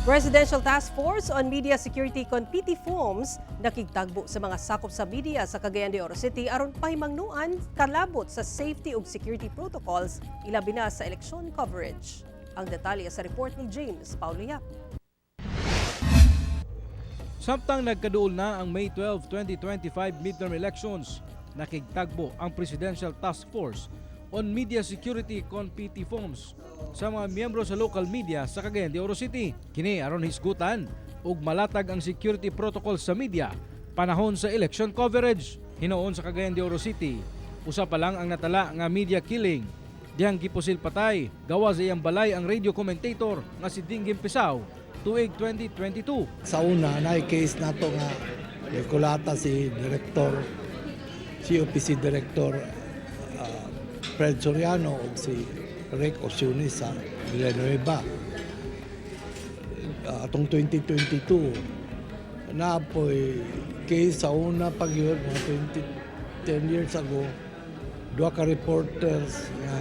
Presidential Task Force on Media Security kon PTFOMS nakigtagbo sa mga sakop sa media sa Cagayan de Oro City aron pahimangnuan kalabot sa safety ug security protocols ilabi na sa election coverage. Ang detalye sa report ni James Paulo Yap. Samtang nagkaduol na ang May 12, 2025 midterm elections, nakigtagbo ang Presidential Task Force on Media Security kon PTFOMS sa mga miyembro sa local media sa Cagayan de Oro City. Kini aron hisgutan ug malatag ang security protocol sa media panahon sa election coverage. Hinoon sa Cagayan de Oro City, usa pa lang ang natala nga media killing. Dihang gipusil patay, gawa sa iyang balay ang radio commentator nga si Dinggim Pisaw tuig 2022. Sa una, na-case nato nga kulata si OPC Director Fred Soriano o si Rick Osionis sa Villanueva. Atong 2022, na po'y case sa una pag-yun, mga 10 years ago, dua ka reporters nga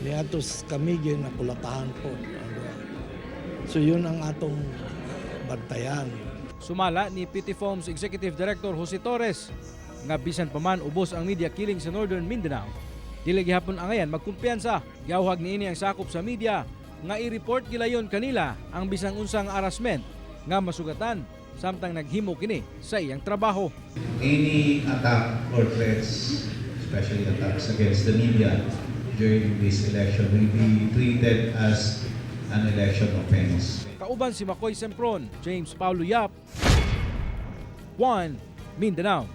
niatos kamigin na kulatahan po. So yun ang atong bantayan. Sumala ni PTFOMS Executive Director Jose Torres nga bisan pa man ubos ang media killing sa Northern Mindanao, dili gihapon angayan magkumpiyansa. Gawhag niini ang sakop sa media nga i-report gilayon kanila ang bisang unsang harassment nga masugatan samtang naghimo kini sa iyang trabaho. Any attack or threats, especially attacks against the media during this election, will be treated as an election offense. Kauban si Makoy Sempron, James Paulo Yap, One Mindanao.